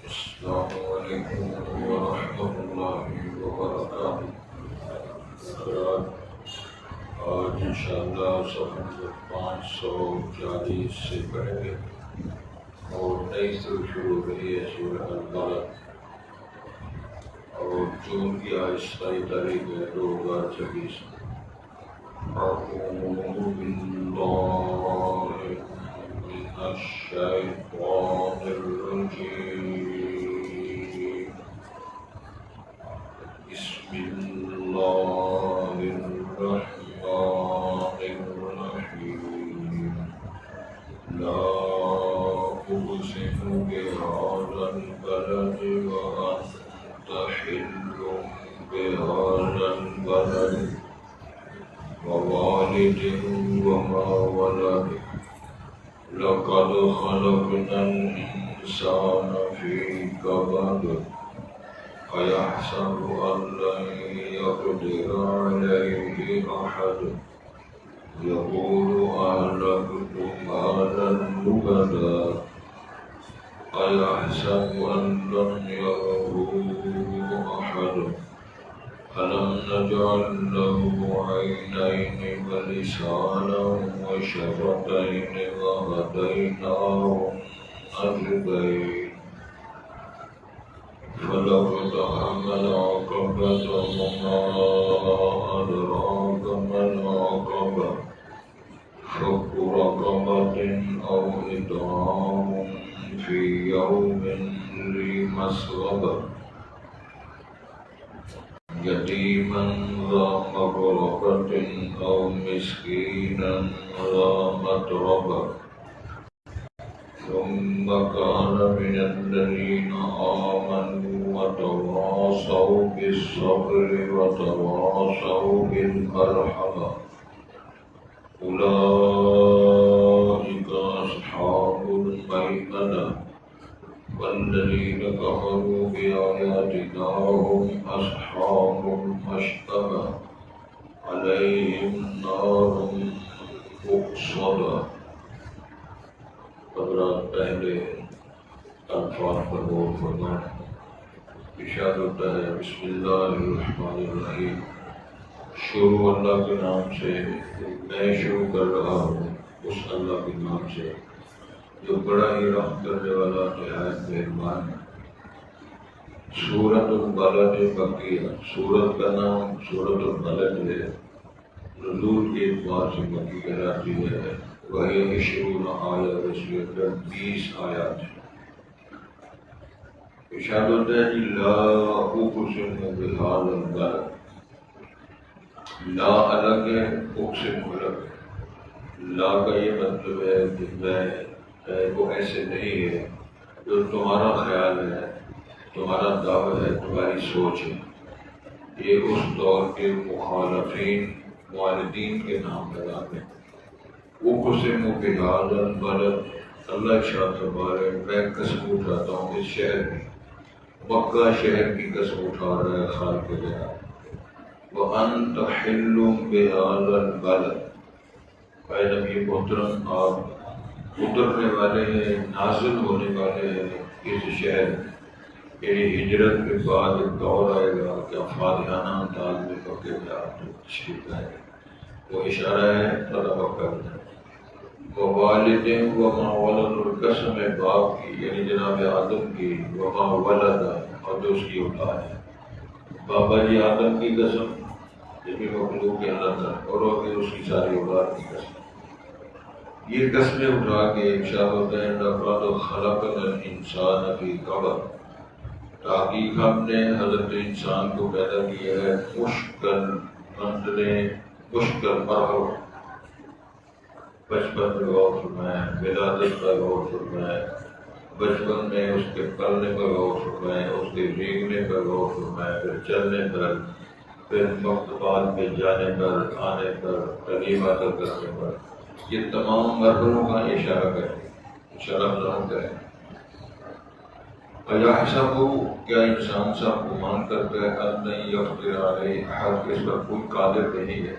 السلام علیکم ورحمۃ اللہ وبرکاتہ۔ آج انشاءاللہ صفحہ 540 سے پڑھیں گے اور نئی سورہ شروع ہو رہی ہے، سورہ البلد، اور جون کی آج 27 تاریخ ہے 2026۔ أعوذ بالله من الشيطان الرجيم، بسم الله الرحمن الرحيم، لا أقسم بهذا البلد وأنت حل بهذا البلد ووالد وما ولد، لقد خلقنا الإنسان في كبد، أيحسب أن لن يقدر عليه أحد، يقول أهلكت مالا لبدا، أيحسب أن لم يره أحد، ألم نجعل له عينين ولسانا وشفتين وهديناه النجدين، فلقتحم العقبة وما أدراك ما العقبة، فك رقبة أو إطعام في يوم ذي مسغبة، يتيما ذا مقربة أو مسكينا ذا متربة، ثم كان من الذين آمنوا وتواصوا بالصبر وتواصوا بالمرحمة، أولئك أصحاب الميمنة، والذين كفروا بآياتنا هم أصحاب المشأمة، عليهم نار مؤصدة۔ حضرات، پہلے الفاظ پر غور فرمائیں۔ ارشاد ہوتا ہے بسم اللہ الرحمن الرحیم، شروع اللہ کے نام سے، میں شروع کر رہا ہوں اس اللہ کے نام سے جو بڑا ہی رحم کرنے والا نہایت مہربان ہے۔ سورۃ البلد مکیہ، سورت کا نام سورۃ البلد ہے، نزول کے اعتبار سے مکی کہلاتی ہے۔ وہی 20 آیات، اس میں 20 آیات ہیں۔ ارشاد ہوتا ہے جی لا اقسم بہذا البلد، لا الگ ہے، اقسم الگ ہے۔ لا کا یہ مطلب ہے کہ میں وہ ایسے نہیں ہے جو تمہارا خیال ہے، تمہارا دعویٰ ہے، تمہاری سوچ ہے۔ یہ اس دور کے مخالفین، معاندین کے نام لگا ہے۔ اقسم بہذا البلد، اللہ ارشاد فرما رہے ہیں میں قسم اٹھاتا ہوں اس شہر کی، مکہ شہر کی قسم اٹھا رہا ہے خالق جلال۔ وَأَنْتَ حِلٌّ بِهَذَا الْبَلَدِ، اے نبی محترم آپ اترنے والے ہیں، نازل ہونے والے ہیں اس شہر میں۔ یعنی ہجرت کے بعد ایک دور آئے گا کہ فاتحانہ انداز میں مکے میں آپ تشریف لائیں گے، وہ اشارہ ہے طلبہ کرنا۔ ووالد وما ولد، اور قسم ہے باپ کی یعنی جناب آدم کی، وما ولد اور جو اس کی اولاد ہے۔ بابا جی آدم کی قسم یہ بھی مخلوق کے اللہ تعالیٰ، اور پھر اس کی ساری اولاد کی قسم۔ یہ قسمیں اٹھا کے ارشاد ہوتا ہے لقد خلقنا الانسان فی کبد، تحقیق ہم نے حضرت انسان کو پیدا کیا ہے مشکل منزلیں، مشکل مرحلہ۔ بچپن میں غور فرمائیں، ولادت کا غور فرمائیں، بچپن میں اس کے پلنے پر غور فرمائیں، اس کے بھیگنے پر غور فرمائیں، پھر چلنے پر، پھر مکتبات میں جانے پر، آنے پر، تعلیم حاصل کرنے پر، یہ تمام مرحلوں کا اشارہ کریں، اشارہ کریں۔ اَيَحْسَبُ، کیا انسان صاحب گمان کرتا ہے أَن لَّن يَقْدِرَ عَلَيْهِ أَحَدٌ، اس پر کوئی قادر نہیں ہے،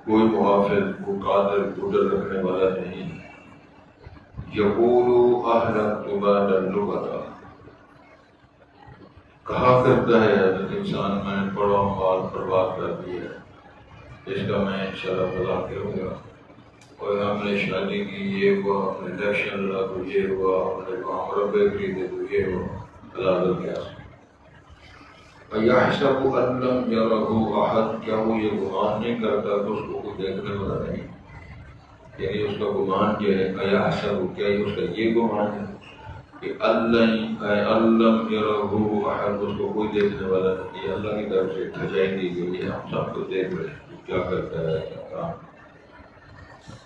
کوئی محافظ، کوئی قادر قدرت رکھنے والا نہیں۔ یقول اہلکت مالا لبدا، کہا کرتا ہے حضرت انسان میں نے پڑھا مال برباد کر دیا ہے، اس کا میں انشاءاللہ بلا کروں گا، اور ہم نے شادی کی یہ ہوا، ہم نے الیکشن لڑا تو یہ ہوا، ہم نے وہاں مربے خریدے تو یہ ہوا، اللہ کیا یحسب ان لم یرہ احد، کیا وہ یہ گمان نہیں کرتا کہ اس کو کوئی دیکھنے والا نہیں؟ یعنی اس کا گمان کیا ہے؟ یحسب، کیا یہ اس کا یہ گمان ہے کہ لم یرہ احد، اس کو کوئی دیکھنے والا نہیں؟ یہ اللہ کی طرف سے کھجائی دی گئی ہے، ہم سب کو دیکھ رہے ہیں کیا کرتا ہے کیا کام۔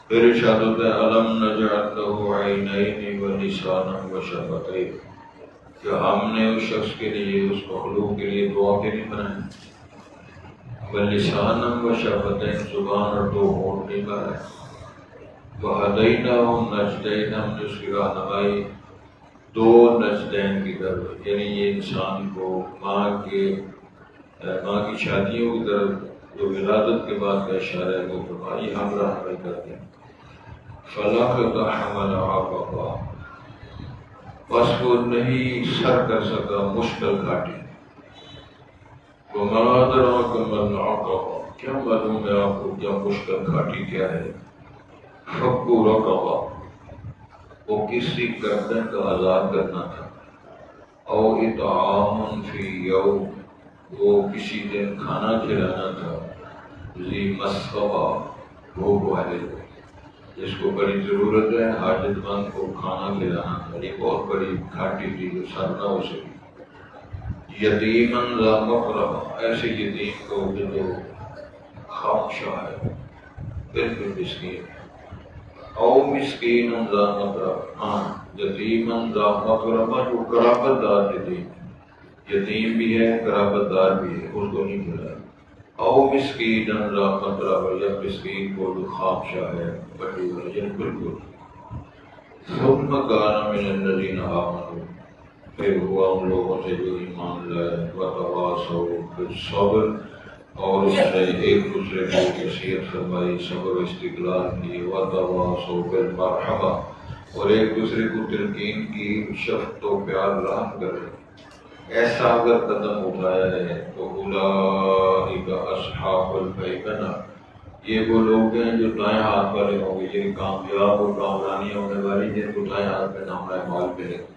پھر ارشاد ہوتا ہے الم نجعل لہ عینین ولسانا وشفتین، کہ ہم نے اس شخص کے لیے، اس مخلوق کے لیے دعا کے لیے بنائے، ولسانا وشفتین، زبان اور دو ہونٹ نہیں بنائے، وہدیناہ النجدین، ہم نے اس کی رہنمائی دو نجدین کی طرف، یعنی یہ انسان کو ماں کی شادیوں کی طرف جو ولادت کے بعد کا اشارہ ہے وہ فرمائی ہم رہنمائی کرتے ہیں۔ فَلَقْتَحَمَ الْعَقَبَةَ، بس وہ نہیں سر کر سکا مشکل گھاٹی۔ وَمَا أَدْرَاكَ مَا الْعَقَبَةُ، کیا معلوم ہے آپ کو کیا مشکل گھاٹی کیا ہے؟ فَكُّ رَقَبَةٍ، وہ کسی گردن کا آزاد کرنا تھا، او اطعام فی یوم، وہ کسی دن کھانا کھلانا تھا، ذی مسغبہ، بھوک والے کو، جس کو بڑی ضرورت ہے، حاجت مند کو کھانا کھلانا تھا۔ یہ بہت بڑی گھاٹی تھی جو سر نہ ہو سکی۔ یتیماً ذا مقربہ، ایسے یتیم کو جو خاموشہ ہے، بالکل مسکین، او مسکین ذا مقربہ، ہاں یتیماً ذا مقربہ، جو قرابت دار یتیم بھی ہے قرابت دار بھی ہے، اس کو نہیں کھلایا۔ او مسکین ذا مقربہ، یا مسکین کو جو خاموشہ ہے، بڑی وجن بالکل۔ ثم کان من الذین آمنوا، پھر ہوا ان لوگوں سے جو ایمان لائے، وتواصوا بالصبر، اور اس نے ایک دوسرے کو نصیحت فرمائی، صبر و استقلال کی، وتواصوا بالمرحمہ، اور ایک دوسرے کو تلقین کی، شفقت و پیار رحم کرے۔ ایسا اگر قدم اٹھایا ہے تو اولئک اصحاب المیمنہ، یہ وہ لوگ ہیں جو دائیں ہاتھ والے ہوں گے، جن کامیاب اور کامرانی ہونے والی، جن کو دائیں ہاتھ میں نام مال ملے گا۔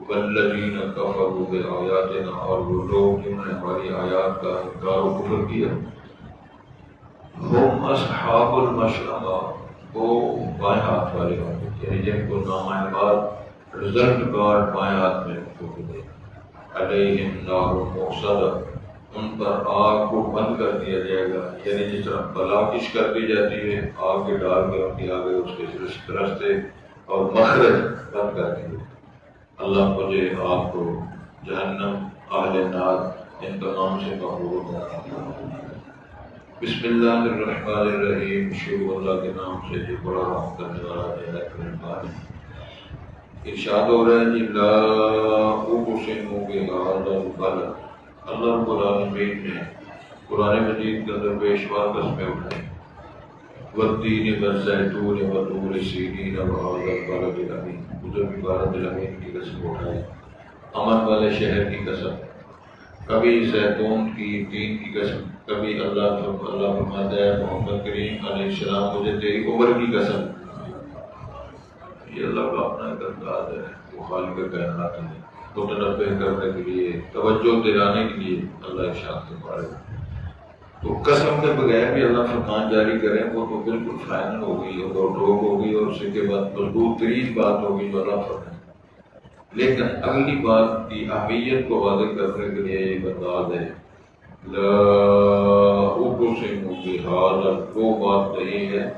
والذین کفروا بآیاتنا، اور وہ لوگ جنہوں نے ہماری آیات کا انکار و کفر کیا، ہم اصحاب المشأمہ، وہ بائیں ہاتھ والے ہوں گے، یعنی جن کو نامہ بعد رزلٹ کارڈ بائیں ہاتھ میں ملے۔ علیہم نار موصدہ، ان پر آگ کو بند کر دیا جائے گا، یعنی جس طرح بلاکش کر دی جاتی ہے، آگ کے ڈال کے ان کے آگے اس کے راستے اور مخرج بند کر دیے۔ اللہ مجھے آپ کو جہنم، اہل نار، ان تمام سے محفوظ ہوں۔ بسم اللہ الرحمن الرحیم، شروع اللہ کے نام سے جو بڑا رحم کرنے والا نہایت مہربان ہے۔ ارشاد ہو رہا ہے جی لا اقسم بہذا البلد، اللہ رب العالمین نے قرآن مجید کے اندر بے شمار قسمیں اٹھائی، والتین والزیتون وطور سینین وہذا البلد الامین، بزرگ بلد الامین کی قسم اٹھائی، امن والے شہر کی قسم، کبھی زیتون کی، تین کی قسم، کبھی اللہ فرماتا ہے محمد کریم علیہ السلام مجھے تیری عمر کی قسم۔ یہ اللہ کا اپنا ایک انداز ہے، وہ خالق کائنات ہے، متنبہ کرنے کے لیے، توجہ دلانے کے لیے اللہ ارشاد فرما رہے ہیں۔ تو قسم کے بغیر بھی اللہ فرمان جاری کریں وہ تو بالکل فائنل ہو گئی اور ڈھوک ہو گئی، اور اس کے بعد مضبوط ترین بات ہوگی جو اللہ فرمائے۔ لیکن اگلی بات کی اہمیت کو واضح کرنے کے لیے ایک انداز ہے، لا اقسم بہذا، وہ بات نہیں ہے،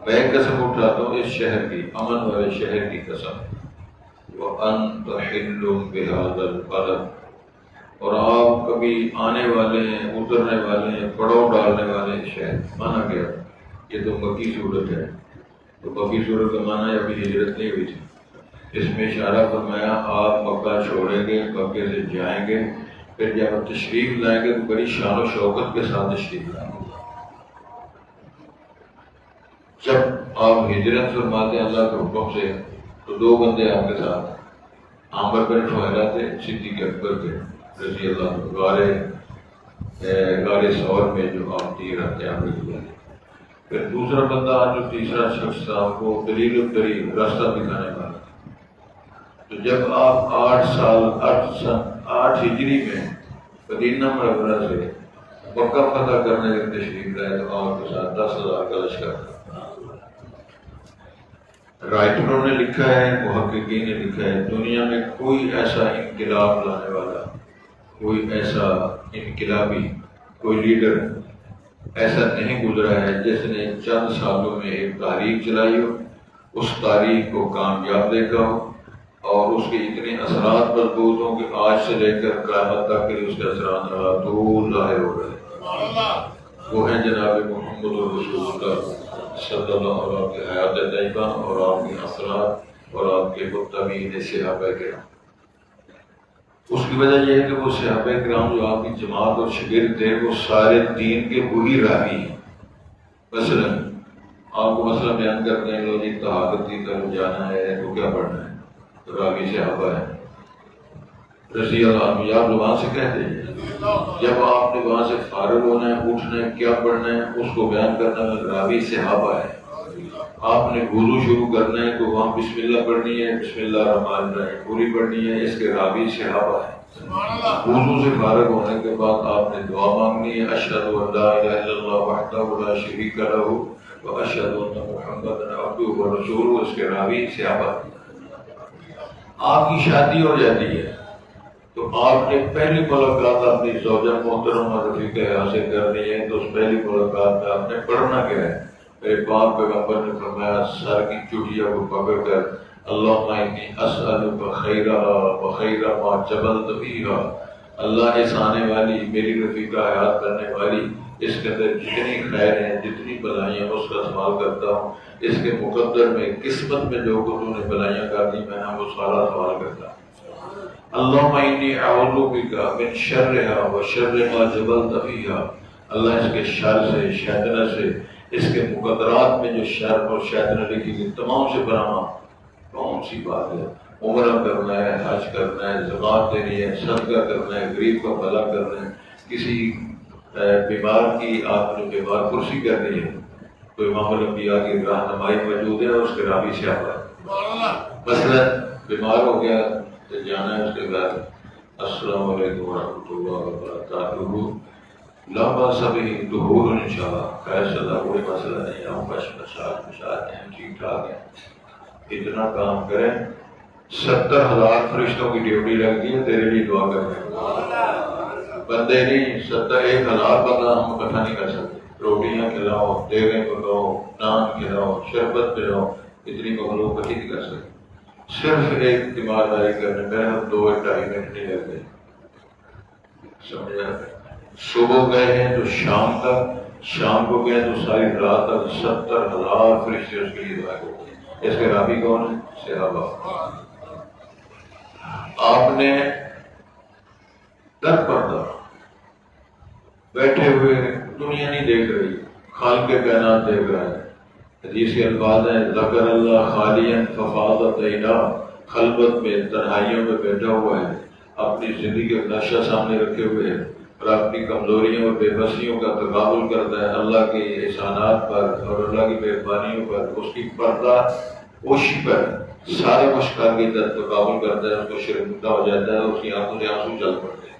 میں قسم اٹھاتا ہوں اس شہر کی، امن والے شہر کی قسم، وَأَنْتَ حِلٌّ بِهَذَا الْبَلَدِ، اور آپ کبھی آنے والے ہیں، اترنے والے ہیں، پڑاؤ ڈالنے والے ہیں شہر۔ مانا گیا یہ تو مکی صورت ہے، تو مکی صورت کا مانا ابھی ہجرت نہیں ہوئی تھی، اس میں اشارہ فرمایا آپ مکہ چھوڑیں گے، مکے سے جائیں گے، پھر جب آپ تشریف لائیں گے تو بڑی شان و شوکت کے ساتھ تشریف لائیں گے۔ جب آپ ہجرت فرماتے ہیں اللہ کے حکم سے تو دو بندے آپ کے ساتھ، عامر بن فہرہ تھے، صدیق اکبر تھے، رضی اللہ عنہ غار ثور میں جو آپ تیر عامر ہوئے. پھر دوسرا بندہ جو تیسرا شخص تھا وہ دلیل الطریق راستہ دکھانے والا. تو جب آپ 8 ہجری میں مدینہ منورہ سے مکہ فتح کرنے کے تشریف لائے تو آپ کے ساتھ 10,000 کا لشکر تھا. رائٹروں نے لکھا ہے، محققین نے لکھا ہے، دنیا میں کوئی ایسا انقلاب لانے والا، کوئی ایسا انقلابی، کوئی لیڈر ایسا نہیں گزرا ہے جس نے چند سالوں میں ایک تحریک چلائی ہو، اس تحریک کو کامیاب دیکھا ہو اور اس کے اتنے اثرات مضبوط ہوں کہ آج سے لے کر قیامت تک کے اس کے اثرات دور ظاہر ہو رہے ہیں. وہ ہیں جناب محمد رسول اللہ صلی اللہ علیہ وسلم کی حیات طیبہ اور آپ کے اثرات اور آپ کے متبعین صحابہ کرام. اس کی وجہ یہ ہے کہ وہ صحابہ کرام جو آپ کی جماعت اور شاگرد تھے وہ سارے دین کے وہی راوی ہیں. مثلا آپ کو مسئلہ بیان کرتے ہیں لوگ طہارت کی طرف جانا ہے تو کیا پڑھنا ہے، تو راوی صحابہ ہے رضی اللہ عنہ. آپ زبان سے کہتے ہیں، جب آپ نے وہاں سے فارغ ہونا ہے، اٹھنا ہے، کیا پڑھنا ہے اس کو بیان کرنا ہے، راوی صحابہ ہے. آپ نے وضو شروع کرنا ہے تو وہاں بسم اللہ پڑھنی ہے، بسم اللہ الرحمن الرحیم پوری پڑھنی ہے، اس کے راوی صحابہ ہے. وضو سے فارغ ہونے کے بعد آپ نے دعا مانگنی ہے، اشہد ان لا الہ الا اللہ وحدہ لا شریک لہ واشہد ان محمدا عبدہ ورسولہ، اس کے راوی صحابہ. آپ کی شادی ہو جاتی ہے تو آپ نے پہلی ملاقات اپنی زوجہ محترمہ رفیقہ حیا سے کرنی ہے، تو اس پہلی ملاقات میں آپ نے پڑھنا کیا ہے؟ میرے پاک پیغمبر نے فرمایا سر کی چوٹیا کو پکڑ کر اللہم انی اسألک خیرہا وخیر ما جبلت فیہا، اللہ اس آنے والی میری رفیقہ حیات کرنے والی اس کے اندر جتنی خیر ہیں، جتنی بلائیاں اس کا سوال کرتا ہوں. اس کے مقدر میں قسمت میں جو کو تو نے بلائیاں کر دی میں وہ سارا سوال کرتا ہوں. اللہم انی اعوذ بک من شرہا وشر ما جبلت فیہا، اللہ اس کے شر سے، شیطنہ سے، اس کے مقدرات میں جو شر اور شیطنہ لکھی گئی تمام سے بنانا. کون سی بات ہے؟ عمرہ کرنا ہے، حج کرنا ہے، زکوٰۃ دینی ہے، صدقہ کرنا ہے، غریب کا بھلا کرنا ہے، کسی بیمار کی آپ نے بیمار کرسی کرنی ہے تو امام الانبیاء کی رہنمائی موجود ہے اور اس کے راوی صحابہ ہے. مثلا بیمار ہو گیا تو جانا ہے اس کے گھر، السلام علیکم ورحمۃ اللہ وبرکاتہ، لا باس بہ ظہور انشاءاللہ، خیر صدا کوئی مسئلہ نہیں، ہم بس مشاعت ہیں، ٹھیک ٹھاک ہیں. اتنا کام کریں، 70,000 فرشتوں کی ڈیوٹی لگتی ہے تیرے لیے دعا کریں. بندے نہیں، 71,000 بندہ ہم اکٹھا نہیں کر سکتے. روٹیاں کھلاؤ، دیگیں پکاؤ، نان کھلاؤ، شربت پلاؤ، اتنی مخلوق کٹھی نہیں کر سکتے. صرف ایک تیمارداری کرنے میں 2-2.5 منٹ نہیں لگتے. سمجھا؟ صبح گئے ہیں تو شام تک، شام کو گئے تو ساری رات تک 70,000 فرشتے اس کے لیے دعا کرتے ہیں. اس کے راوی کون ہے؟ صحابہ. آپ نے در پردہ بیٹھے ہوئے دنیا نہیں دیکھ رہی، خالق کائنات دیکھ رہا ہے. حدیث کے الفاظ ہیں ذکر اللہ خالیا ففاضت عیناہ، خلوت میں تنہائیوں میں بیٹھا ہوا ہے، اپنی زندگی کا نقشہ سامنے رکھے ہوئے ہے اور اپنی کمزوریوں اور بے بسیوں کا تقابل کرتا ہے اللہ کے احسانات پر اور اللہ کی مہربانیوں پر، اس کی پردہ پوشی پر سارے مشکل کی تقابل کرتا ہے. اس کو شرمندہ ہو جاتا ہے، اس کی آنکھوں سے آنسو چل پڑتے ہیں،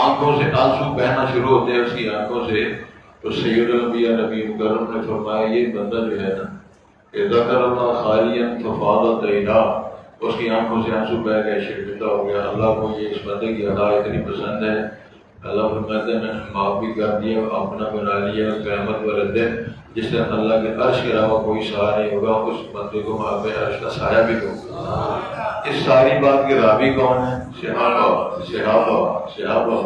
آنکھوں سے آنسو بہنا شروع ہوتے ہیں اس کی آنکھوں سے. تو سید الانبیاء نبی مکرم نے فرمایا یہ بندہ جو ہے نا کہ ذکر اللہ خالیا ففاضت عیناہ، اس کی آنکھوں سے آنسو بہ گئے، شرمندہ ہو گیا. اللہ کو یہ اس بندے کی ادا اتنی پسند ہے، اللہ فرماتے ہیں میں نے معاف بھی کر دیا، اپنا بنا لیا. قیامت والے دن جس دن اللہ کے عرش کے علاوہ کوئی سایہ نہیں ہوگا، اس بندے کو میں اپنے عرش کا سایہ بھی دوں گا. اس ساری بات کے راوی کون ہیں؟ صحابہ. صحابہ صحابہ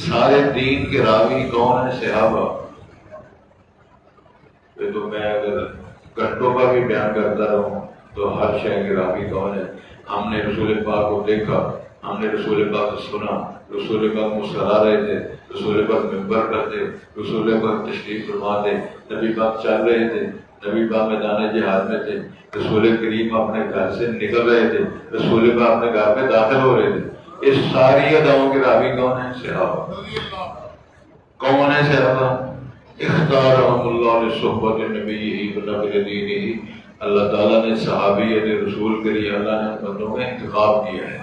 سارے دین کے راوی کون ہیں؟ صحابہ. تو میں اگر گھنٹوں کا بھی بیان کرتا رہوں تو ہر شے کے راوی کون ہے؟ ہم نے رسول پاک کو دیکھا، ہم نے رسول پاک کو سنا، رسول پاک مسکرا رہے تھے، رسول پاک منبر کرتے، رسول پاک تشریف فرما تھے، نبی پاک چل رہے تھے، نبی پاک میدان جہاد میں تھے، رسول کریم اپنے گھر سے نکل رہے تھے، رسول پاک اپنے گھر میں داخل ہو رہے تھے. اس ساری اداؤں کے راوی کون ہیں؟ صحابہ. کون ہے صحابہ؟ اختارهم اللہ لصحبت نبی ونقل دینہ. اللہ تعالیٰ نے صحابیت رسول کے لیے اللہ نے بندوں میں انتخاب کیا ہے،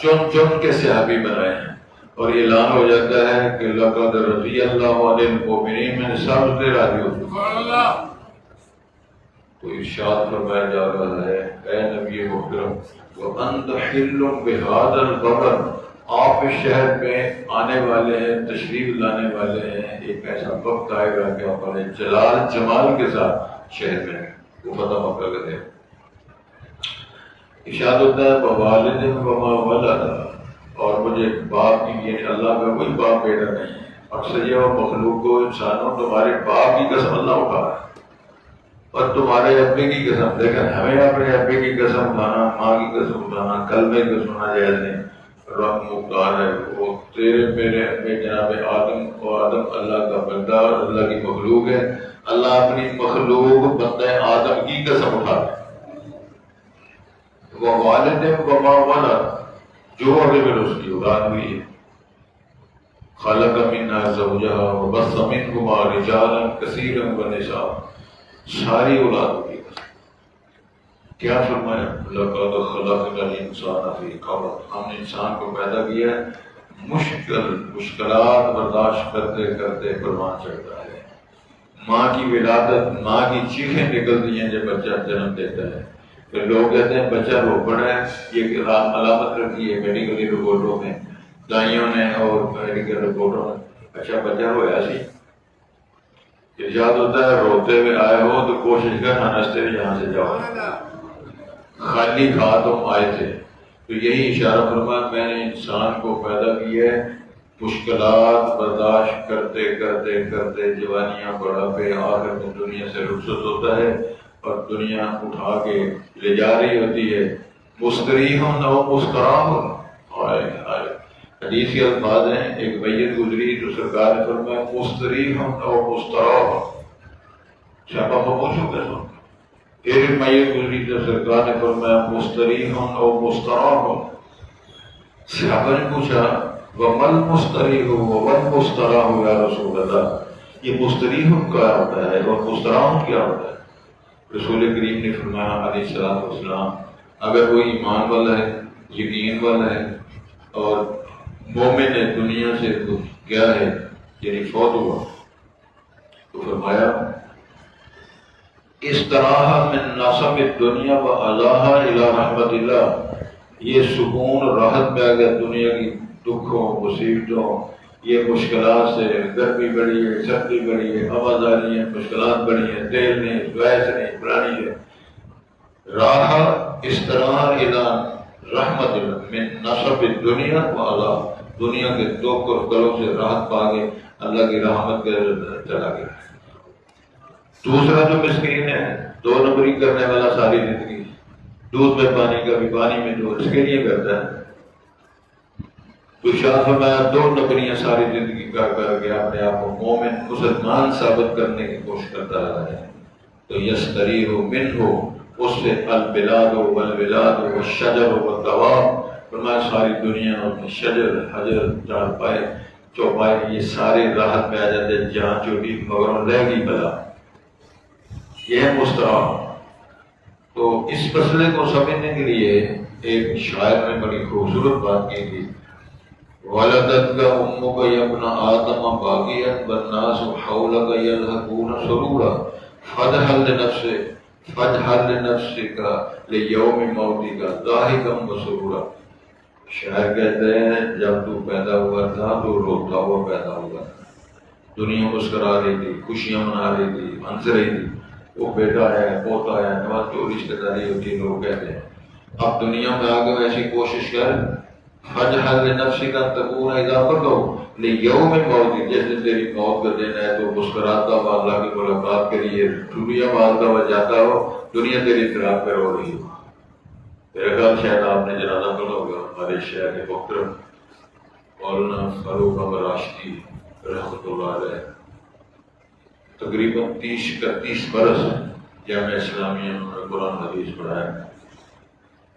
چن چن کے صحابی بنائے ہیں، اور اعلان ہو جاتا ہے کہ لقد رضی اللہ عن المؤمنین، میں نے سب سے راضی ہوں. تو ارشاد فرمایا جا رہا ہے اے نبی محترم وَأَنْتَ حِلٌّ بِهَذَا الْبَلَدِ، آپ اس شہر میں آنے والے ہیں، تشریف لانے والے ہیں. ایک ایسا وقت آئے گا کہ آپ نے جلال جمال کے ساتھ شہر میں وہ فتح مکہ کرتے ہیں. ارشاد ہوتا ہے وَوَالِدٍ وَمَا وَلَدَ، اور مجھے باپ کی، یعنی اللہ کا کوئی باپ بیٹا نہیں ہے. اکثر یہ مخلوق کو انسانوں تمہارے باپ کی قسم اللہ اٹھا رہا ہے اور تمہارے ابے کی قسم. لیکن ہمیں اپنے ابے کی قسم کھانا، ماں کی قسم کھانا، کلمے کو سننا جائز نہیں. رب مختار ہے وہ تیرے میرے ابے جناب آدم، اور آدم اللہ کا بندہ اور اللہ کی مخلوق ہے. اللہ اپنی مخلوق بندہ آدم کی قسم اٹھا رہا ہے. وہ والد وما ولد، جو ابھی میں اس کی اولاد ہوئی ہے. خلق منہا زوجہا وبث منہما رجالا کثیرا ونساء، ساری اولاد ہوئی. کیا فرمایا؟ لقد خلقنا الانسان فی کبد، ہم نے انسان کو پیدا کیا ہے مشکلات برداشت کرتے کرتے قربان چڑھتا ہے. ماں کی ولادت، ماں کی چیخیں نکلتی ہیں جب بچہ جنم دیتا ہے. پھر لوگ کہتے ہیں بچہ رو پڑا ہے، یہ علامت رکھی ہے میڈیکل رپورٹوں میں، دائیوں نے اور میڈیکل رپورٹوں میں. اچھا بچہ رویا سی، ارشاد ہوتا ہے روتے ہوئے آئے ہو تو کوشش کر ہنستے ہوئے یہاں سے جاؤ، خالی ہاتھ تم آئے تھے. تو یہی اشارہ فرمایا میں نے انسان کو پیدا کیا ہے مشکلات برداشت کرتے کرتے کرتے، جوانیاں بڑھاپے، آخر میں دنیا سے رخصت ہوتا ہے اور دنیا اٹھا کے لے جا رہی ہوتی ہے. مستریحٌ و مستراحٌ، حدیث کے الفاظ ہیں. ایک میت گزری تو سرکار نے فرمایا مستریحٌ و مستراحٌ. چھاپا خاموش ہو گیا سن. ایک میت گزری تو سرکار نے فرمایا مستریحٌ و مستراحٌ. صحابہ نے پوچھا وَمَا الْمُسْتَرِيحُ وَمَا الْمُسْتَرَاحُ یا رسول اللہ، یہ مستریح کیا ہوتا ہے اور مستراح کیا ہوتا ہے؟ رسول کریم نے فرمایا علیہ الصلوۃ والسلام اگر کوئی ایمان والا ہے، یقین والا ہے اور مومن ہے، دنیا سے گیا ہے یعنی فوت ہوا، تو فرمایا استراح من نصب الدنیا وعزاها الى رحمت اللہ، یہ سکون اور راحت میں آ گیا دنیا کی دکھوں مصیبتوں، یہ مشکلات سے. گرمی بڑی ہے، سردی بڑی ہے، آوازاری ہے، مشکلات بڑی ہیں، تیل نہیں، گیس نہیں، پرانی ہے. راح استراح الى رحمت اللہ من نصب الدنیا وعزاها، دنیا کے دکھ اور گلوں سے راحت پا کے اللہ کی رحمت کے چلا گیا. دوسرا جو مسکین ہے، 2 نمبری کرنے والا ساری زندگی، دودھ میں پانی کا بھی پانی میں دودھ، اس کے لیے کرتا ہے. تو شاہ فرمایا 2 نمبریاں ساری زندگی کر کے اپنے آپ کو مومن مسلمان ثابت کرنے کی کوشش کرتا رہا ہے. تو یستریح منہ، اس سے البلاد والولاد والشجر والدواب، فرمایا ساری دنیا اور شجر، حجر، چارپائے، چوپائے، یہ سارے راحت میں آ جاتے ہیں. جہاں چوٹی مگر رہ گئی بلا، یہ ہے مستراح. تو اس مسئلے کو سمجھنے کے لیے ایک شاعر نے بڑی خوبصورت بات کی تھی. وَلَدَتْكَ أُمُّكَ يَا ابْنَ آدَمَ بَاكِيًا وَالنَّاسُ حَوْلَكَ يَضْحَكُونَ سُرُورًا فَاجْعَلْ لِنَفْسِكَ لِيَوْمِ مَوْتِكَ ضَاحِكًا وَسُرُورًا. شاعر کہتے ہیں جب تو پیدا ہوا تھا تو روتا ہوا پیدا ہوا تھا، دنیا مسکرا رہی تھی، خوشیاں منا رہی تھی، ہنس رہی تھی. وہ بیٹا ہے، پوتا ہے، نواز جو رشتہ داری ہوتی ہے لوگ کہتے ہیں. اب دنیا میں آگے ویسی کوشش کر فَاجْعَلْ لِنَفْسِكَ أَن تَكُونَ إِذَا بَقَوْا لِيَوْمِ مَوْتِكَ، جس دن تیری موت کا دن ہے تو مسکراتا ہوا اللہ کی ملاقات کے لیے ٹولیاں مارتا ہوا جاتا ہو، دنیا تیری اطراف پہ رو رہی ہو. میرے خیال شاید آپ نے جنازہ پڑھا ہوگا ہمارے شہر کے محترم مولانا فاروق احمد راشدی رحمۃ اللہ علیہ، تقریباً 30-31 برس جامعہ اسلامیہ انہوں نے قرآن حدیث پڑھایا.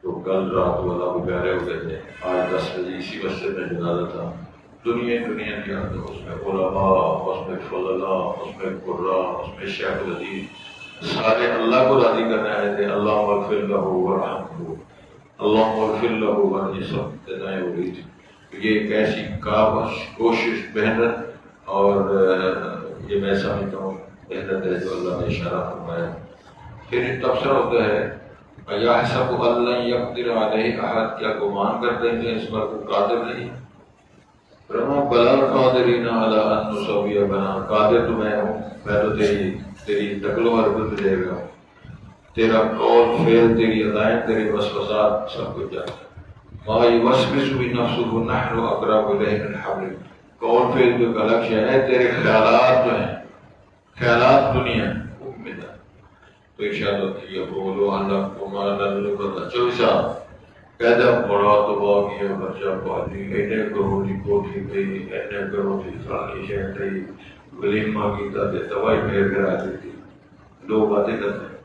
تو کل رات والا وہ پیارے ہو گئے تھے، آج 10 بجے اسی مسجد میں جنازہ تھا. دنیا کی آتے اس میں علماء، اس میں فضلاء، اس میں قراء، اس میں شیخ الحدیث، سارے اللہ کو راضی کرنے آئے تھے. اللہم اغفر لہ ورحمہ، اللہم اغفر لہ ورحمہ. یہ سب دعائیں ہو رہی تھی. یہ ایک ایسی کاوش، کوشش، محنت، اور یہ میں سمجھتا ہوں محنت ہے جو اللہ نے اشارہ فرمایا. پھر ایک تبصرہ ہوتا ہے یحسب ان لن یقدر علیہ احد، کیا گمان کرتے ہیں کہ اس پر کوئی قادر نہیں؟ فرمایا بلا قادرین علی ان نسوی بنا، قادر تو میں ہوں، میں تو تیری نقل و حرکت دے گا ہوں، تیرا قول فعل، تیری ادائیں، تیرے وسوسات سب کچھ جانتا ہے. ما یوسوس فی نفسہ نحن اقرب الیہ من حبل، قول فعل جو الگ شے ہے، تیرے خیالات جو ہیں، خیالات دنیا میں. تو ارشاد یہ بولو اللہ کمال اللہ چوسا پیدا پڑا تو باغی بچہ پالی اینے کرو دی کوٹھی گئی، اینے کرو دی فلانی شہر گئی، ولیمہ کی تاتے دوائی پھیر کر آتی تھی. لوگ باتیں کرتے ہیں.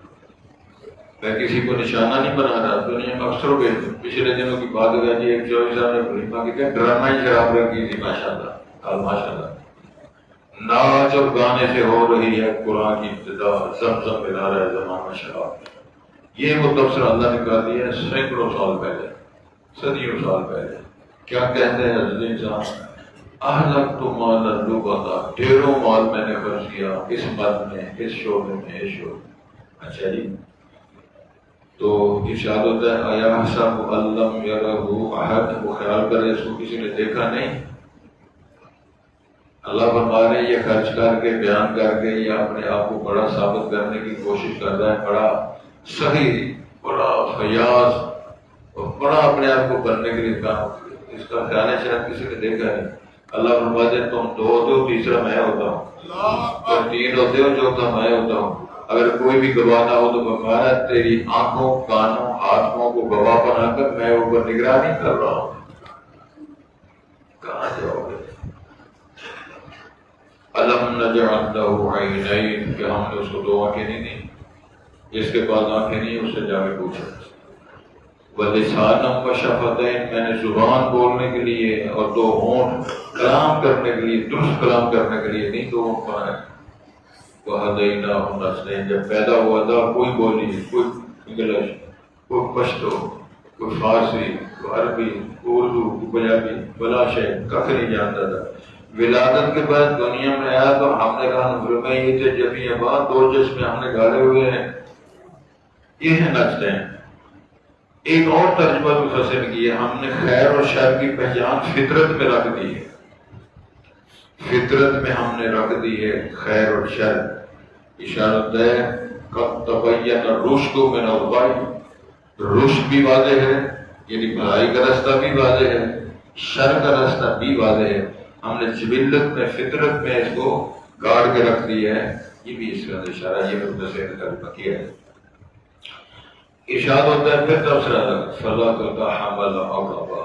میں کسی کو نشانہ نہیں بنا رہا، دنیا میں اکثر گئے. پچھلے دنوں کی بات ہو جی، ایک چوبیس صاحب نے ولیمہ کی ڈرامہ ہی شراب رکھی تھی. ماشاء اللہ ماشاء اللہ. ناچ اور گانے سے ہو رہی ہے قرآن کی ابتدا، زمزم ملا رہا ہے زمانہ شراب. یہ وہ تبصرہ اللہ نے کہا دیا ہے سینکڑوں سال پہلے، صدیوں سال پہلے. کیا کہتے ہیں حضرت انسان؟ اہلکت مالا لبدا، ڈھیروں مال میں نے خرچ کیا اس مد میں، اس شعبے میں، اس شعبے میں. اچھا جی، تو ارشاد ہوتا ہے ایحسب ان لم یرہ احد، وہ خیال کرے اس کو کسی نے دیکھا نہیں. اللہ فرما رہے ہیں یہ خرچ کر کے، بیان کر کے، یہ اپنے آپ کو بڑا ثابت کرنے کی کوشش کر رہا ہے، بڑا صحیح، بڑا فیاض، اور بڑا اپنے آپ کو بننے کے لیے کام. اس کا خیال ہے شاید کسی نے دیکھا نہیں. اللہ فرماتے ہیں تم دو ہوتے ہو، تیسرا میں ہوتا ہوں، اور تین ہوتے ہو، چوتھا میں ہوتا ہوں. اگر کوئی بھی گواہ نہ ہو تو فرمایا تیری آنکھوں، کانوں، ہاتھوں کو گواہ بنا کر میں اوپر نگرانی کر رہا ہوں. کہاں جاؤ گے؟ الم نجعل له عینین، کہ ہم نے اس کو دو آنکھیں نہیں دی؟ جس کے پاس آنکھیں نہیں اس سے جا کے پوچھا. ولسانا وشفتین، میں نے زبان بولنے کے لیے اور دو ہونٹ کلام کرنے کے لیے، درست کلام کرنے کے لیے نہیں دو ہونٹ بنائے. وہدیناہ النجدین، جب پیدا ہوا تھا کوئی بولی، کوئی انگلش، کوئی پشتو، کوئی فارسی، کوئی عربی، کوئی اردو، کوئی پنجابی، بلا شے کخ نہیں جانتا تھا. ولادت کے بعد دنیا میں آیا تو ہم نے کہا نظر میں یہ تھے جبھی بعد دو چشمے ہم نے گاڑے ہوئے ہیں. یہ ہے نجدین. ایک اور ترجمہ بھی فصل کیا، ہم نے خیر اور شر کی پہچان فطرت میں رکھ دی ہے. فطرت میں ہم نے رکھ دی ہے خیر اور شر. اشارت ہے قد تبین الرشد من الغی، رشد بھی واضح ہے، یعنی بھلائی کا راستہ بھی واضح ہے، شر کا راستہ بھی واضح ہے. ہم نے جبلت میں، فطرت میں اس کو گاڑ کے رکھ دیا ہے. یہ بھی اس کا اشارہ، یہ مختصر ترجمہ کیا ہے. ارشاد ہوتا ہے پھر تبصرہ فَلَقَدْ حَمَلَ عَقَبَا،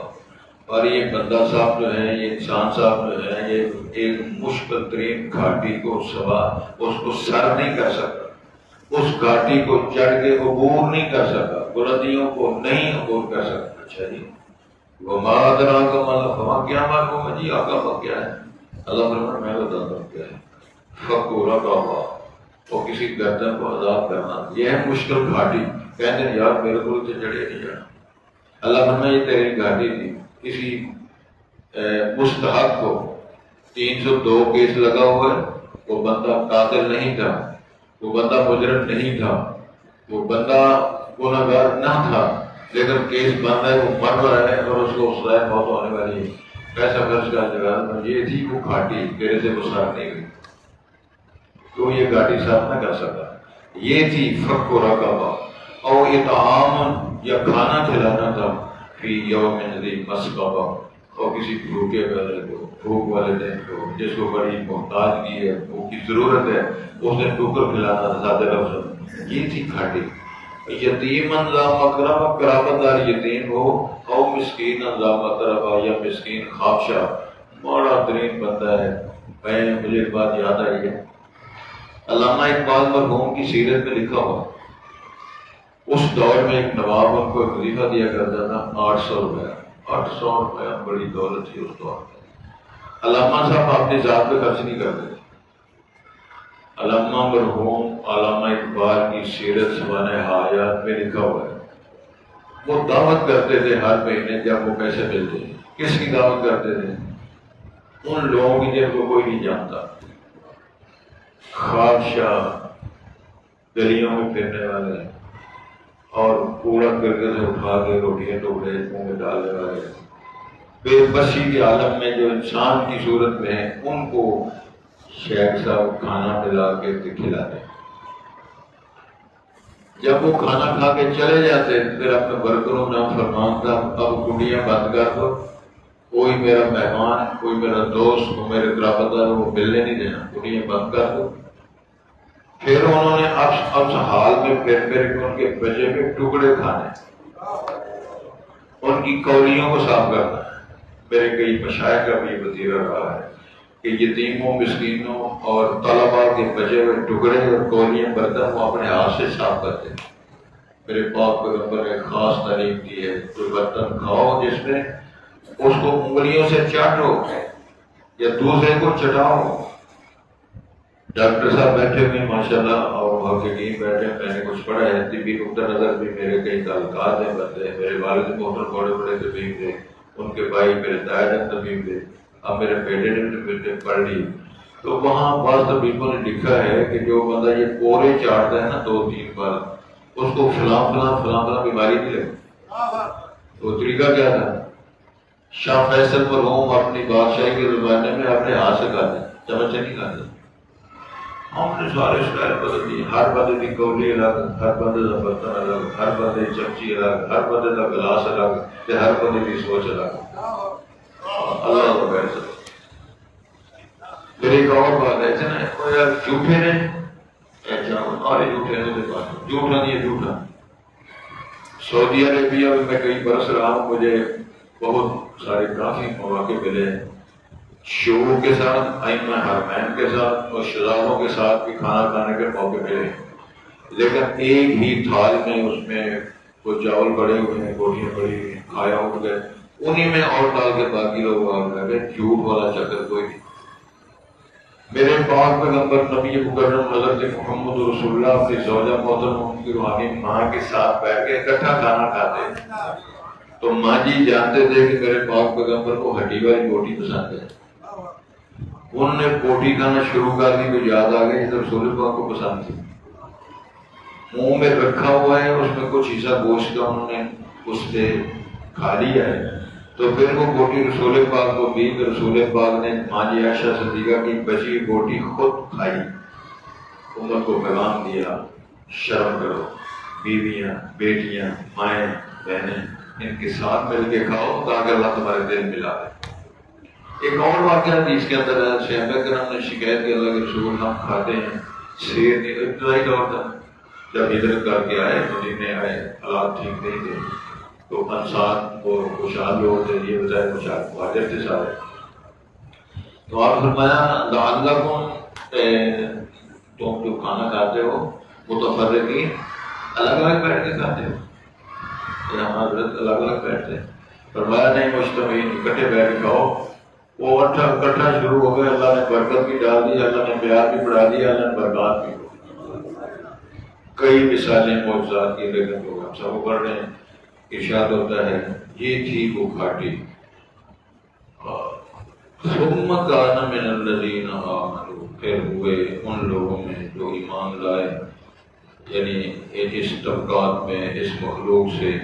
اور یہ بندہ صاحب جو ہے، یہ انسان صاحب جو ہے، یہ ایک مشکل ترین گھاٹی کو اس کو سر نہیں کر سکا، اس گھاٹی کو چڑھ کے عبور نہیں کر سکا، بلندیوں کو نہیں عبور کر سکا. اچھا جی، وَمَا أَدْرَاكَ مَا الْعَقَبَہ، کیا معلوم ہے جی عقبہ کیا ہے؟ اللہ فرماتا میں بتاتا ہوں کیا ہے. فَكُّ رَقَبَہ، وہ کسی گردن کو آزاد کرنا. یہ ہے مشکل گھاٹی. کہتے ہیں یار میرے کو تو چڑھے نہیں جانا. اللہ فرماتا یہ تیری گھاٹی تھی. کسی مستحق کو 302 کیس لگا ہوا ہے، وہ بندہ قاتل نہیں تھا، وہ بندہ مجرم نہیں تھا، وہ بندہ گنہگار نہ تھا، لیکن کیس بند ہے، وہ مر رہا ہے اور اس کو سزائے موت ہونے والی ہے. پیسہ خرچ کا جگہ یہ تھی وہ گھاٹی، تیرے سے وہ صاف نہیں ہوئی، تو یہ گھاٹی صاف نہ کر سکا. یہ تھی فک و رقبہ، اور اطعام یا کھانا کھلانا تھا فی یوم ذی مسغبہ، اور کسی بھوکے والے کو، بھوک والے دن کو، جس کو بڑی محتاجگی ہے، بھوک کی ضرورت ہے، اس نے ٹوکر کھلانا تھا. زیادہ لفظ یہ تھی گھاٹی. یتیماً ذا مقربہ، قرابت دار یتیم ہو، او مسکیناً ذا مقربہ، یا مسکین خابشہ بڑا ترین بندہ ہے. مجھے ایک بات یاد آئی ہے، علامہ اقبال مرحوم کی سیرت میں لکھا ہوا، اس دور میں ایک نواب ان کو ایک وظیفہ دیا کرتا تھا 800 روپیہ. 800 روپیہ بڑی دولت تھی اس دور میں۔ علامہ صاحب اپنی ذات پہ خرچ نہیں کرتے۔ علامہ مرحوم علامہ اقبال کی سیرت سوانح حیات میں لکھا ہوا ہے، وہ دعوت کرتے تھے ہر مہینے جب وہ پیسے ملتے۔ کس کی دعوت کرتے تھے؟ ان لوگوں کی جن کو کوئی نہیں جانتا، خواب شاہ، گلیوں میں پھرنے والے اور کوڑا کرکٹ سے اٹھا کے روٹیاں ٹکڑے منہ میں ڈالنے والے، بے بسی کے عالم میں جو انسان کی صورت میں ہے، ان کو شیخ صاحب کھانا ملا کے کھلاتے۔ جب وہ کھانا کھا کے چلے جاتے پھر اپنے برکروں نے فرمان تھا اب کنڈیاں بند کر دو، کوئی میرا مہمان، کوئی میرا دوست، کوئی میرے قرابت دار وہ ملنے نہیں دینا، کنڈیاں بند کر دو۔ پھر انہوں نے اب حال میں پھر کے ان کے بچے کے ٹکڑے کھانے، ان کی کولیوں کو صاف کرنا۔ میرے کئی مشائخ کا بھی وظیفہ رہا ہے کہ یتیموں، مسکینوں اور طلباء کے بچے ہوئے ٹکڑے اور کولیاں برتن وہ اپنے ہاتھ سے صاف کرتے ہیں۔ میرے پاک پیغمبر نے خاص تعلیم دی ہے، کوئی برتن کھاؤ جس میں اس کو انگلیوں سے چاٹو یا دوسرے کو چٹاؤ۔ ڈاکٹر صاحب بیٹھے ہوئے ماشاءاللہ اور محققین بیٹھے، میں نے کچھ پڑھا ہے، طبی نقطہ نظر بھی میرے کئی تعلقات ہیں بندے، میرے والد محترم بڑے بڑے طبیب تھے، ان کے بھائی میرے دادا طبیب تھے، اب میرے بیٹے نے بھی پڑھ لی۔ تو وہاں بعض طبیبوں نے لکھا ہے کہ جو بندہ یہ کورے چاٹتا ہے نا 2-3 بار، اس کو فلاں بیماری نہیں لگتی۔ تو طریقہ کیا تھا؟ شاہ فیصل مرحوم اپنی بادشاہی کے زمانے میں اپنے ہاتھ سے کھاتے، چمچ سے نہیں کھاتے۔ ہم نے سارے اسٹائل بدل دیے، ہر بندے کی کولی الگ، ہر بندے کا برتن الگ، ہر بندے کی چمچی الگ، ہر بندے کا گلاس الگ، ہر بندے کی سوچ الگ۔ اللہ کو بہتر۔ پھر ایک اور بات ہے نا، جھوٹے نے اور جھوٹے نے جھوٹا نہیں ہے، جھوٹا۔ سعودی عربیہ میں میں کئی برس رہا ہوں، مجھے بہت سارے کافی مواقع ملے شعور کے ساتھ، ائمہ حرمین کے ساتھ اور شہزادوں کے ساتھ بھی کھانا کھانے کے موقع ملے، لیکن ایک ہی تھال میں اس میں وہ چاول پڑے ہوئے ہیں، روٹیاں پڑی ہوئی ہیں، کھایا اٹھ گئے، انہی میں اور ڈال کے باقی لوگ آگ لگے۔ جھوٹ والا چکر کوئی نہیں۔ میرے پاک پیغمبر نبی مکرم حضرت محمد رسول اللہ اپنی زوجہ محترمہ ان کی روحانی ماں کے ساتھ بیٹھ کے اکٹھا کھانا کھاتے، تو ماں جی جانتے تھے کہ میرے پاک پیغمبر کو ہڈی والی روٹی پسند ہے۔ انہوں نے روٹی کھانا شروع کر دی تو یاد آ گئی تو رسول پاک کو پسند تھی، منہ میں رکھا ہوا ہے، اس میں کچھ حصہ گوشت کا انہوں نے اس سے کھا لیا ہے، تو پھر وہ بوٹی رسول پاک کو دی تو رسول پاک نے ماں جی عائشہ صدیقہ کی بچی بوٹی خود کھائی، امت کو پیغام دیا شرم کرو، بیویاں، بیٹیاں، مائیں، بہنیں ان کے ساتھ مل کے کھاؤ تاکہ اللہ تمہارے دل ملا دے۔ ایک اور واقعہ حدیث کے اندر ہے، صحابہ کرام نے شکایت کی اللہ کے رسول ہم کھاتے ہیں شیر نے، ابتدائی دور تھا جب ہجرت کر کے آئے مدینے آئے، حالات ٹھیک نہیں تھے، تو انصار وہ خوشحال لوگ تھے، یہ بتائے خوشحال مہاجر تھے سارے، تو آپ فرمایا لعلکم تم جو کھانا کھاتے ہو متفرقین الگ الگ بیٹھ کے کھاتے ہو، یہاں حضرت الگ الگ بیٹھتے ہیں، فرمایا نہیں مجتمعین اکٹھے بیٹھ کے کھاؤ۔ وہ اکٹھا شروع ہو گئے، اللہ نے برکت بھی ڈال دی، اللہ نے پیار بھی بڑھا دیا، اللہ نے برکات بھی۔ کئی مثالیں معجزات کی، لیکن جو ہم سب پڑھ رہے ہیں ارشاد ہوتا ہے یہ تھی وہ گھاٹی، ثم کان من الذین آمنوا، پھر ہوئے ان لوگوں میں جو ایمان لائے، یعنی اس طبقات میں اس مخلوق سے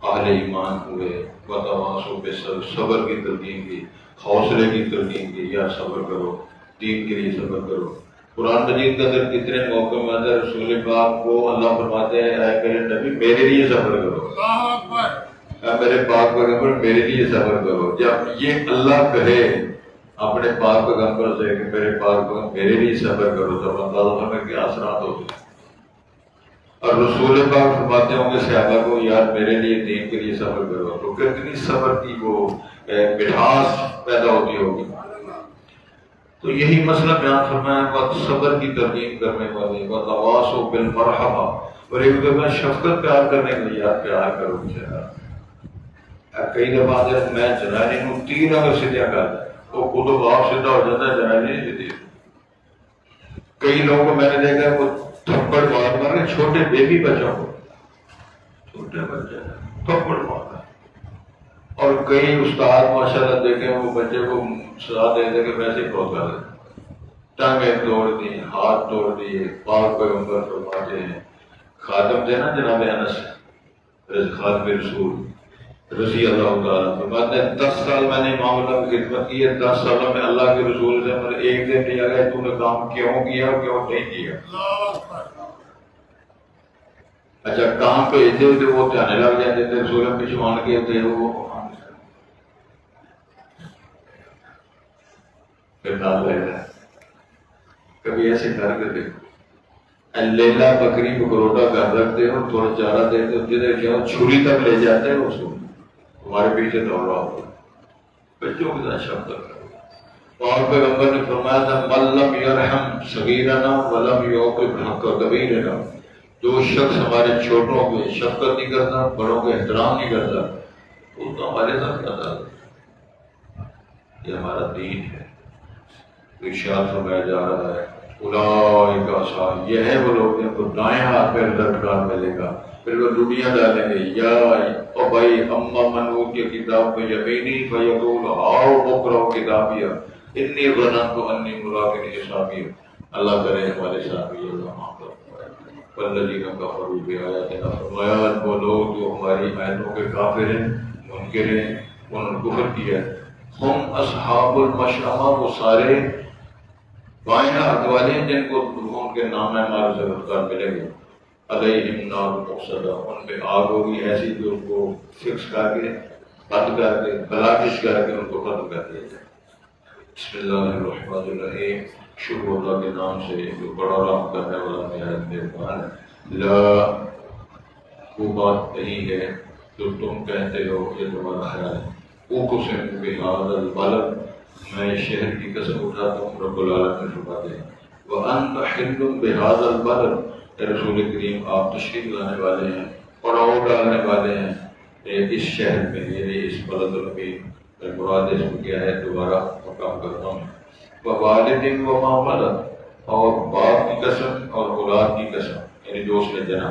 اہل ایمان ہوئے، وتواصوا بالصبر، صبر کی تلقین کی، حوصلے کی تلقین کی، یا صبر کرو، دین کے لیے صبر کرو۔ قرآن مجید کے اندر کتنے موقع میں اندر رسول پاک کو اللہ فرماتے ہیں اے میرے نبی میرے لیے صبر کرو، اے میرے پاک پیغمبر میرے لیے صبر کرو۔ جب یہ اللہ کہے اپنے پاک پیغمبر سے کہ میرے پاک پیغمبر میرے لیے صبر کرو، تو اندازہ میں کیا اثرات ہوتے ہیں۔ اور رسول پاک فرماتے ہوں گے صحابہ کو یار میرے لیے دین کے لیے صبر کرو، تو کتنی صبر کی وہ مٹھاس پیدا ہوتی ہوگی۔ تو یہی مسئلہ بیان فرمایا، وقت صبر کی ترغیب کرنے والے، وتواصوا بالمرحمہ، اور ایک دوسرے میں شفقت پیار کرنے کے لیے یار پیار کرو، کئی دفعہ جب میں جنانی ہوں 3 اگر سیدھا کرتا ہے وہ خود باپ سیدھا ہو جاتا ہے، جنانی نہیں سیدھی۔ کئی لوگوں کو میں نے دیکھا وہ تھپڑ مار مارے، چھوٹے بیبی بچوں کو، چھوٹے بچے تھپڑ مارا۔ اور کئی استاد ماشاءاللہ دیکھیں وہ بچے کو سزا دے دے کے ویسے ہی بہت کر دیتے، ٹانگیں توڑ دی، ہاتھ توڑ دیے۔ پاک پیغمبر فرماتے ہیں، خاتم تھے نا جناب انس خاتم رسول رضی اللہ تعالیٰ فرماتے ہیں 10 سال میں نے امام اللہ کی خدمت کی ہے، 10 سالوں میں اللہ کے رسول سے مجھے ایک دن نہیں آیا تو نے کام کیوں کیا اور کیوں نہیں کیا۔ اچھا کام پہ اتنے ہوتے وہ جانے لگ جاتے تھے، رسول پچھوان کے تھے وہ پھر نہ لے رہا۔ کبھی ایسے کر کے دیکھو، لیلا بکری کو بروٹا کر رکھتے اور تھوڑا چارہ دیتے، جدھر کیا چھری تک لے جاتے ہیں اس کو، ہمارے پیچھے دوڑ رہا ہوتا ہے۔ بچوں کے ساتھ شفقت کرو۔ اور پیغمبر نے فرمایا تھا من لم یرحم صغیرنا ولم یوقظ حق کبیرنا، جو شخص ہمارے چھوٹوں پہ شفقت نہیں کرتا، بڑوں کا احترام نہیں کرتا، وہ تو ہمارے ساتھ کیا تعلق ہے؟ یہ ہمارا دین ہے۔ ارشاد فرمایا جا رہا ہے اولئک اصحاب، یہ ہے وہ لوگ جن کو دائیں ہاتھ پہ لٹکار ملے گا، پھر وہ لڈیاں ڈالیں گے۔ یا او بھائی اما من اوتی کتاب یمینی فیقول ہاؤ اقرؤ کتابیہ انی ظننت انی ملاق حسابیہ۔ اللہ کرے ہمارے ساتھ بھی اللہ معاف کرے۔ والذین کفروا بآیاتنا، فرمایا وہ لوگ جو ہماری آیتوں کے کافر ہیں، منکر ہیں، انہوں نے کفر کیا ہے۔ ہم اصحاب المشأمہ، وہ سارے بائیں ہاتھ والے ہیں جن کو ان کے نام اعمال سے رفتار ملے گا۔ علیہم نار مؤصدہ، ان پہ آگ ہوگی ایسی جو ان کو فکس کر کے بند کر کے بلاکش کر کے ان کو ختم کر دیا جائے۔ بسم اللہ الرحمن الرحیم، شروع اللہ کے نام سے جو بڑا رحم کرنے والا نہایت مہربان ہے۔ لا، وہ بات نہیں ہے جو تم کہتے ہو، یہ تمہارا خیال ہے۔ اقسم بہذا البلد، میں شہر کی قسم اٹھاتا ہوں، رب العالمین فرماتے ہیں وَأَنْتَ حِلٌّ بِهَذَا الْبَلَدِ، اے رسول کریم آپ تشریف لانے والے ہیں، پڑاؤ ڈالنے والے ہیں اس شہر میں، یعنی اس بلد الامین۔ مراد اس میں کیا ہے، دوبارہ مقام کرتا ہوں۔ وَوَالِدٍ وَمَا وَلَدَ، اور باپ کی قسم اور اولاد کی قسم، یعنی جو اس نے جنا۔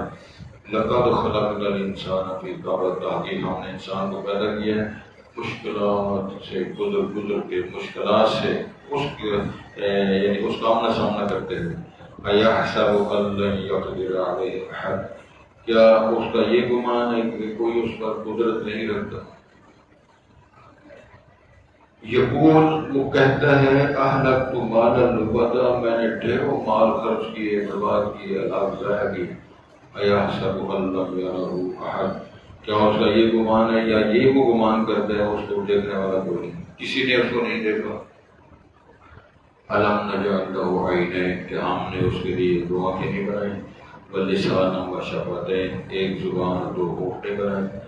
لَقَدْ خَلَقْنَا الْإِنسَانَ فِي كَبَدٍ، تحقیق ہم نے انسان کو پیدا کیا ہے مشکلات سے گزر کے، مشکلات سے یعنی اس کا آمنا سامنا کرتے ہوئے۔ أَيَحْسَبُ أَن لَّن يَقْدِرَ عَلَيْهِ أَحَدٌ، کیا اس کا یہ گمان ہے کہ کوئی اس پر قدرت نہیں رکھتا؟ یقول، وہ کہتا ہے اہلکت مالا لبدا، میں نے ڈھیروں مال خرچ کیے، برباد کیے، اللہ ضائع کیے۔ أَيَحْسَبُ أَن لَّمْ يَرَهُ أَحَدٌ، کیا اس کا یہ گمان ہے یا یہ وہ گمان کرتا ہے اس کو دیکھنے والا کوئی نہیں، کسی نے اس کو نہیں دیکھا۔ أَلَمْ نَجْعَل لَّهُ عَيْنَيْنِ، کہ ہم نے اس کے لیے دو آنکھیں نہیں بنائی، وَلِسَانًا وَشَفَتَيْنِ، ایک زبان اور دو ہونٹیں بنائے،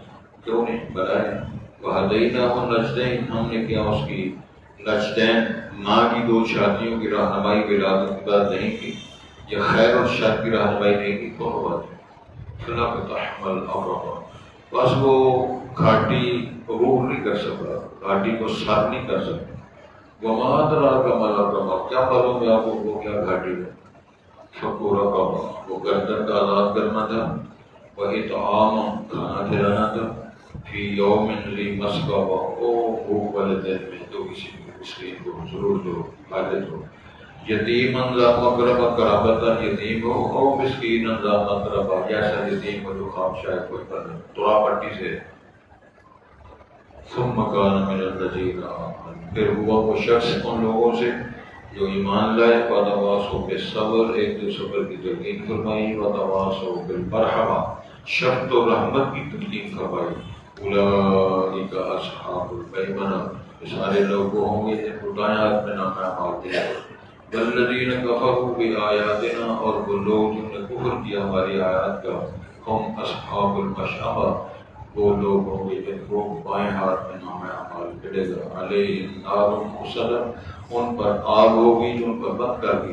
کیوں نہیں بنائے؟ وَهَدَيْنَاهُ النَّجْدَيْنِ، ہم نے کیا اس کی نجدین، ماں کی دو شادیوں کی رہنمائی ولادت کی بات نہیں کی، یا خیر اور شر کی رہنمائی نہیں کی، تو بات ہے۔ فَلَا تَحْمَلْ أَمْرَهَا، بس وہ گھاٹی عبور نہیں کر سکتا، گھاٹی کو سر نہیں کر سکتا۔ وَمَا أَدْرَاكَ مَا الْعَقَبَةُ، کیا معلوم ہے آپ کو وہ کیا گھاٹی ہے؟ فَكُّ رَقَبَةٍ، وہ گردن کا آزاد کرنا تھا، وَإِطْعَامٌ، کھانا کھلانا تھا، فی یوم ذی مسغبہ، او بھوک والے دن میں جو کسی مسکین کو ضرور جو حاجت ہو، یتیماً ذا مقربہ، قرابت یتیم ہو، او مسکیناً ذا مقربہ، ایسا یتیم ہو جو خواب شاید کوئی پر ترا پٹی سے۔ ثم کان من الذین آمنوا، پھر ہوا وہ شخص ان لوگوں سے جو ایمان لائے، وتواصوا بالصبر، ایک جو صبر کی تلقین فرمائی، وتواصوا بالمرحمہ، شفقت و رحمت کی تلقین فرمائی۔ اولئک اصحاب المیمنہ، سارے لوگ وہ ہوں گے جن کو دائیں ہاتھ میں نام اعمال دیا۔ والذین کفروا بآیاتنا، اور وہ لوگ جنہوں نے کفر کیا ہماری آیات کا، ہم اصحاب المشأمہ، وہ لوگ ہوں گے جن کو بائیں ہاتھ میں نام اعمال ملے گا۔ علیہم نار مؤصدہ، ان پر آگ ہوگی جو ان پر بند کر دی۔